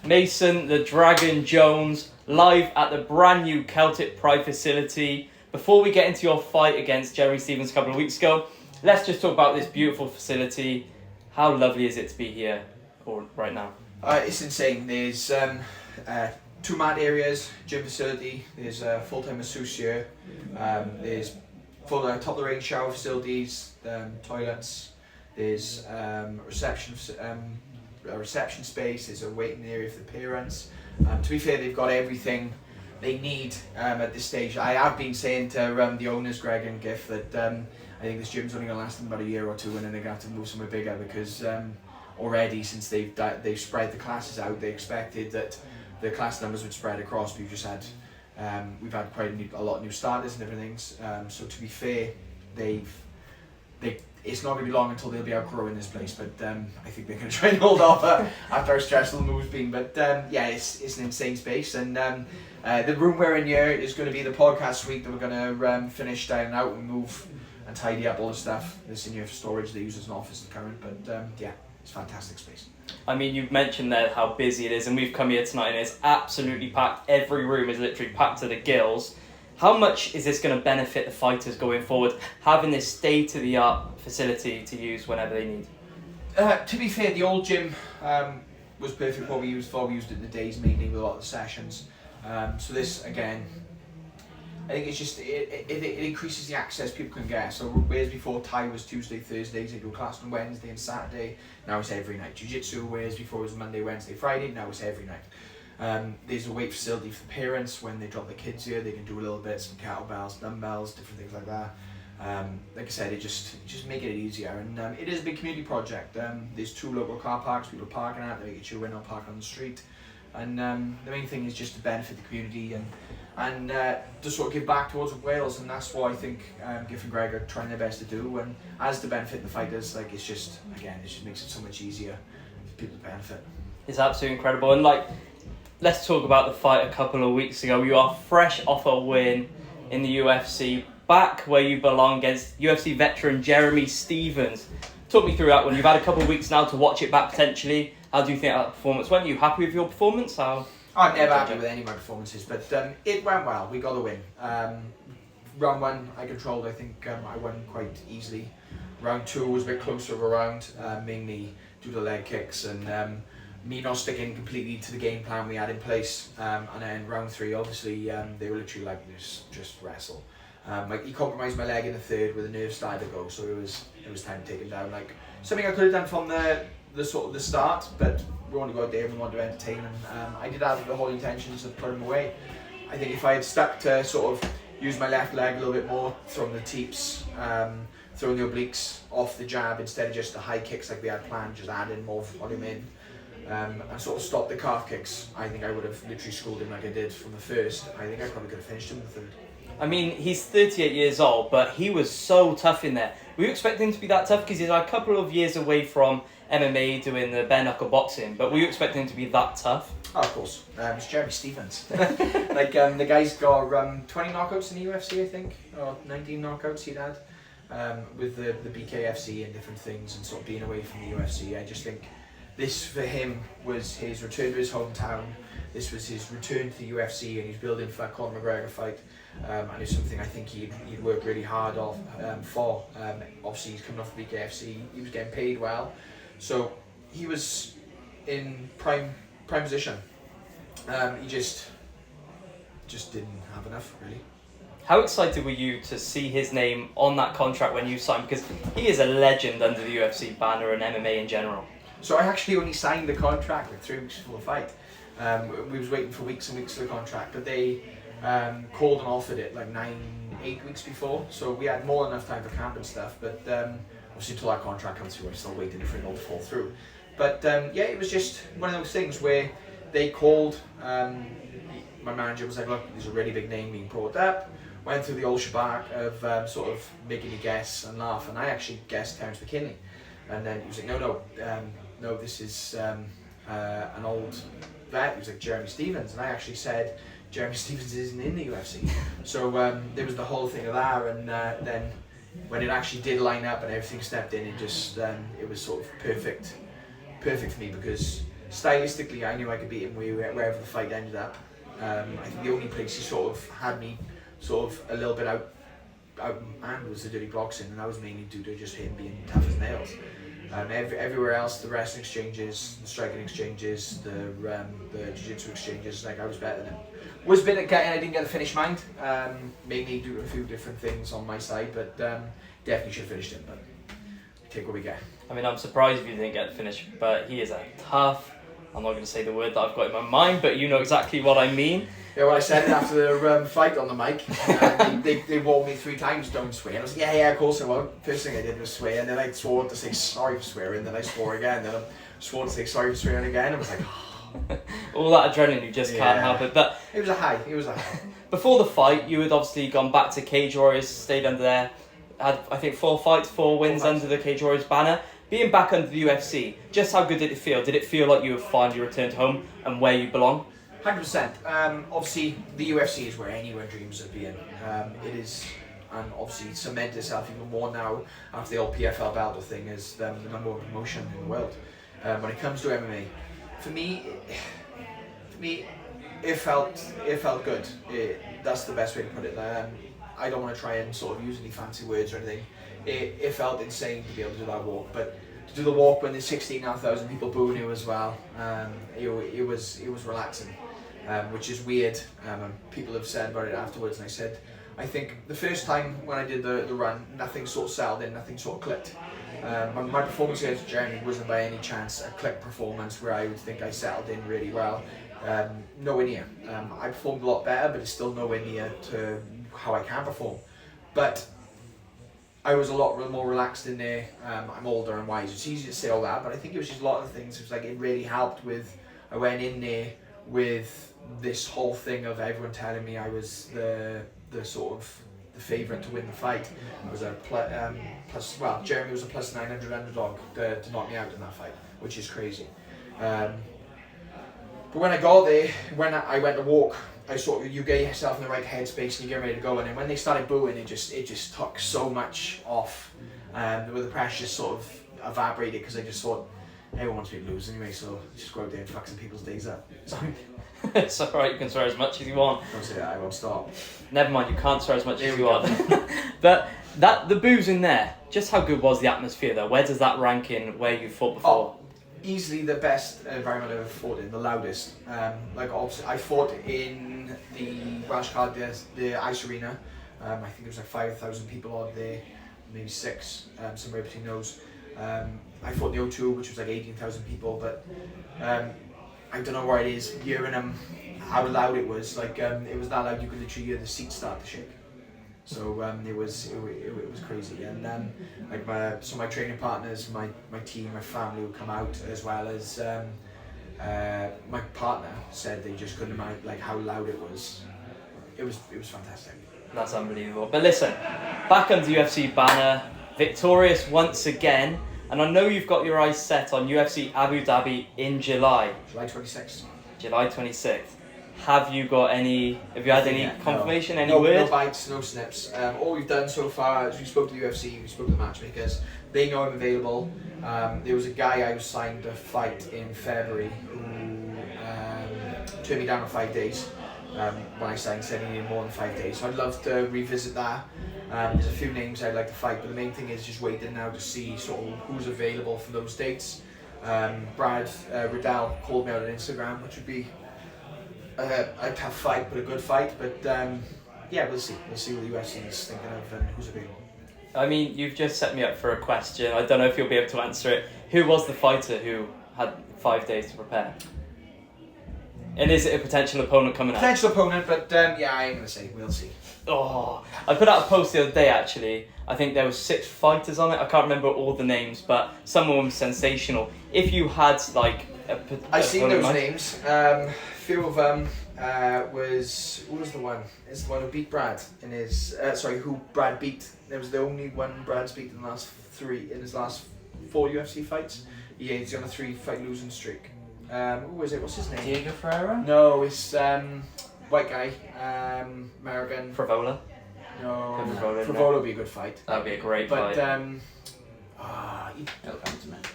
Mason the Dragon Jones, live at the brand new Celtic Pride facility. Before we get into your fight against Jeremy Stephens a couple of weeks ago, let's just talk about this beautiful facility. How lovely is it to be here right now? It's insane. There's 2 mat areas, gym facility, there's a full-time masseuse here, there's full top of the range shower facilities, toilets, there's a reception space, there's a waiting area for the parents. To be fair, they've got everything they need at this stage. I have been saying to the owners, Greg and Giff, that I think this gym's only going to last them about a year or two, and then they're going to have to move somewhere bigger, because already since they've spread the classes out, they expected that the class numbers would spread across. We've had quite a lot of new starters and everything. So to be fair, it's not going to be long until they'll be outgrowing this place. But I think they're going to try and hold off after how stressful the move's been. But yeah, it's an insane space, and the room we're in here is going to be the podcast suite that we're going to finish down and out and move and tidy up all the stuff that's in here for storage. They use as an office at the current, but yeah, it's a fantastic space. I mean, you've mentioned there how busy it is, and we've come here tonight and it's absolutely packed. Every room is literally packed to the gills. How much is this going to benefit the fighters going forward, having this state-of-the-art facility to use whenever they need? To be fair, the old gym was perfect for what we used for. We used it in the days mainly with a lot of the sessions. So this, again, I think it's just, it increases the access people can get. So whereas before Thai was Tuesday, Thursdays, they do a class on Wednesday and Saturday, now it's every night. Jiu-Jitsu, whereas before it was Monday, Wednesday, Friday, now it's every night. There's a weight facility for the parents. When they drop the kids here, they can do a little bit, some kettlebells, dumbbells, different things like that. Like I said, it just making it easier, and it is a big community project. There's 2 local car parks people are parking at. They get you in or park on the street, and the main thing is just to benefit the community and to sort of give back towards Wales, and that's what I think Giff and Greg are trying their best to do. And as to benefit the fighters, like it just makes it so much easier for people to benefit. It's absolutely incredible, and let's talk about the fight a couple of weeks ago. You are fresh off a win in the UFC, back where you belong against UFC veteran Jeremy Stephens. Talk me through that one. You've had a couple of weeks now to watch it back potentially. How do you think that performance went? Are you happy with your performance? I'm never happy with any of my performances, but it went well. We got the win. Round 1 I controlled. I think I won quite easily. Round 2 was a bit closer of a round, mainly due to leg kicks and me not sticking completely to the game plan we had in place. And then round 3, obviously, they were literally like just wrestle. He compromised my leg in the 3rd where the nerve started to go, so it was time to take him down. Like something I could have done from the sort of the start, but we want to go out there and we want to entertain him. I did have the whole intentions of putting him away. I think if I had stuck to sort of use my left leg a little bit more, throwing the teeps, throwing the obliques off the jab instead of just the high kicks like we had planned, just adding more volume in, and sort of stop the calf kicks, I think I would have literally schooled him like I did from the first. I think I probably could have finished him in the 3rd. I mean, he's 38 years old, but he was so tough in there. Were you expecting him to be that tough? Because he's a couple of years away from MMA doing the bare knuckle boxing, but were you expecting him to be that tough? Oh, of course. It's Jeremy Stephens. The guy's got 20 knockouts in the UFC, I think, or 19 knockouts he'd had with the BKFC and different things, and sort of being away from the UFC. I just think this for him was his return to his hometown. This was his return to the UFC, and he's building for that Conor McGregor fight. And it's something I think he'd work really hard for. Obviously, he's coming off the BKFC. He was getting paid well, so he was in prime position. He just didn't have enough, really. How excited were you to see his name on that contract when you signed? Because he is a legend under the UFC banner and MMA in general. So I actually only signed the contract like 3 weeks before the fight. We was waiting for weeks and weeks for the contract, but they called and offered it like 8 weeks before, so we had more than enough time for camp and stuff, but obviously until our contract comes through, I'm still waiting for it all to fall through. But yeah, it was just one of those things where they called, my manager was like, look, there's a really big name being brought up, went through the old shebang of sort of making me guess and laugh, and I actually guessed Terence McKinley, and then he was like, no, this is an old vet. He was like, Jeremy Stephens, and I actually said Jeremy Stephens isn't in the UFC. So there was the whole thing of that, and then when it actually did line up and everything stepped in, it just it was sort of perfect for me, because stylistically, I knew I could beat him wherever the fight ended up. I think the only place he sort of had me sort of a little bit outmanned was the dirty boxing, and that was mainly due to just him being tough as nails. Everywhere else, the wrestling exchanges, the striking exchanges, the jiu-jitsu exchanges, like I was better than him. Was a bit at getting, I didn't get a finish mind, mainly due to a few different things on my side, but definitely should have finished him, but we take what we get. I mean, I'm surprised if you didn't get the finish, but he is a tough, I'm not going to say the word that I've got in my mind, but you know exactly what I mean. Yeah, well, I said it after the fight on the mic. They warned me 3 times, don't swear. And I was like, yeah, of course I won't. First thing I did was swear, and then I swore to say sorry for swearing, then I swore again, then I swore to say sorry for swearing again. I was like, all that adrenaline, you just can't help it. But it was a high. Before the fight, you had obviously gone back to Cage Warriors, stayed under there, had I think 4 fights, 4 wins under the Cage Warriors banner. Being back under the UFC, just how good did it feel? Did it feel like you have finally returned home and where you belong? 100%. Obviously, the UFC is where anyone dreams of being. It is, and obviously cemented itself even more now after the old PFL Belter thing as the number 1 promotion in the world. When it comes to MMA, for me, it felt good. That's the best way to put it. I don't want to try and sort of use any fancy words or anything. It felt insane to be able to do that walk, but to do the walk when there's 16,500 people booing you as well, it was relaxing, which is weird. People have said about it afterwards, and I said, I think the first time when I did the run, nothing sort of settled in, nothing sort of clicked. My performance against Jeremy wasn't by any chance a click performance where I would think I settled in really well. Nowhere near. I performed a lot better, but it's still nowhere near to how I can perform. But I was a lot more relaxed in there. I'm older and wiser. It's easy to say all that, but I think it was just a lot of things. It was like it really helped with. I went in there with this whole thing of everyone telling me I was the sort of the favourite to win the fight. I was a Jeremy was a plus 900 underdog to knock me out in that fight, which is crazy. But when I got there, when I went to walk, you get yourself in the right headspace and you get ready to go, and then when they started booing, it just took so much off. Where the pressure just sort of evaporated, because I just thought everyone wants me to lose anyway, so just go out there and fuck some people's days up. So it's alright, you can swear as much as you want. Don't say that, I won't stop. Never mind, you can't swear as much as you want. But the boos in there, just how good was the atmosphere there? Where does that rank in where you fought before? Easily the best environment I've ever fought in, the loudest. Obviously, I fought in the Welsh card, the ice arena. I think there was like 5,000 people on there, maybe 6, somewhere between those. I fought the O2, which was like 18,000 people, but I don't know where it is, hearing how loud it was. It was that loud you could literally hear the seats start to shake. So it was crazy, and my training partners, my team, my family would come out, as well as my partner said they just couldn't imagine how loud it was. It was fantastic. That's unbelievable. But listen, back under the UFC banner, victorious once again, and I know you've got your eyes set on UFC Abu Dhabi in July. July 26th. July 26th. Have you had any confirmation, any word? No bites, no snips. All we've done so far is we spoke to the UFC, we spoke to the matchmakers. They know I'm available. There was a guy I was signed to fight in February who turned me down in 5 days. When I signed, said he needed more than 5 days. So I'd love to revisit that. There's a few names I'd like to fight, but the main thing is just waiting now to see sort of who's available for those dates. Brad Riddell called me out on Instagram, which would be a tough fight, but a good fight. But we'll see. We'll see what the UFC is thinking of and who's available. I mean, you've just set me up for a question. I don't know if you'll be able to answer it. Who was the fighter who had 5 days to prepare? And is it a potential opponent coming up? Potential opponent, but I ain't going to say. We'll see. Oh, I put out a post the other day, actually. I think there was 6 fighters on it. I can't remember all the names, but some of them sensational. If you had, I've seen those names. Few of them who was the one? It's the one who beat Brad in his who Brad beat. It was the only one Brad's beat in his last 4 UFC fights. Yeah, he's on a 3-fight losing streak. Who was it? What's his name? Diego Ferreira? No, it's white guy, American. Favola? No, Favola would be a good fight. That'd be a great fight. But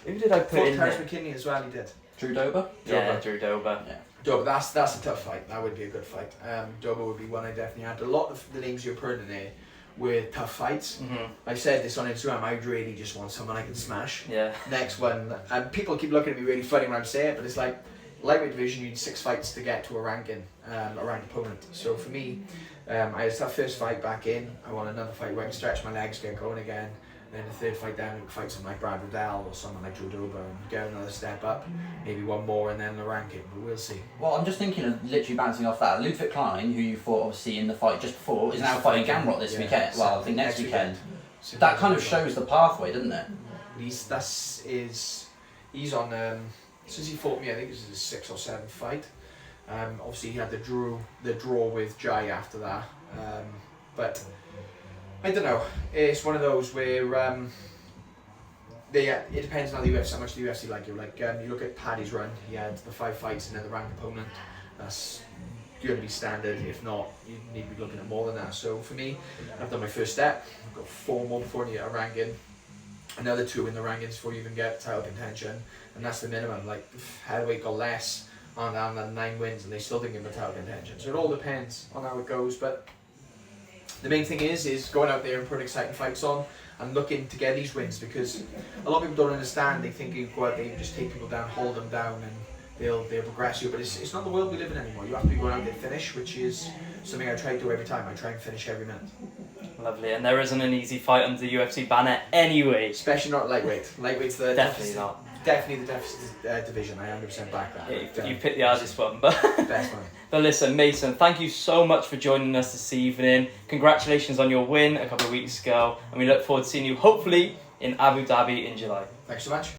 Who did I put in Terrence there? McKinney as well. He did. Drew Dober? Yeah, Drew Dober. Yeah. Dober, that's a tough fight. That would be a good fight. Dober would be one I definitely had. A lot of the names you're putting in there were tough fights. I've said this on Instagram, I really just want someone I can smash. Yeah. Next one, and people keep looking at me really funny when I say it, but it's like, lightweight division, you need 6 fights to get to a ranked opponent. So for me, I had that first fight back in, I want another fight where I can stretch my legs, get going again. Then the third fight down, fight someone like Brad Riddell or someone like Drew Dober and get another step up, maybe one more and then the ranking, but we'll see. Well, I'm just thinking of literally bouncing off that. Ludwig Klein, who you fought obviously in the fight just before, is now fighting Gamrot this weekend. Well, I think next weekend. That kind of shows the pathway, doesn't it? He's on, since he fought me, I think this is his 6th or 7th fight. Obviously he had the draw with Jai after that, but I don't know. It's one of those where it depends on how much the UFC like you. Like you look at Paddy's run, he had the 5 fights and then the ranked opponent. That's going to be standard. If not, you need to be looking at more than that. So for me, I've done my first step. I've got 4 more before I get a ranking. Another 2 in the rankings before you even get title contention, and that's the minimum. Like heavyweight got less on 9 wins, and they still didn't give them title contention. So it all depends on how it goes, but. The main thing is going out there and putting exciting fights on and looking to get these wins, because a lot of people don't understand. They think you go out there and just take people down, hold them down, and they'll progress you. But it's not the world we live in anymore. You have to be going out there and finish, which is something I try to do every time. I try and finish every minute. Lovely, and there isn't an easy fight under the UFC banner anyway. Especially not lightweight. Lightweight's the definitely not. Definitely the deficit division. I 100% back that. Yeah, you picked the hardest one, but best one. But listen, Mason, thank you so much for joining us this evening. Congratulations on your win a couple of weeks ago, and we look forward to seeing you hopefully in Abu Dhabi in July. Thanks so much.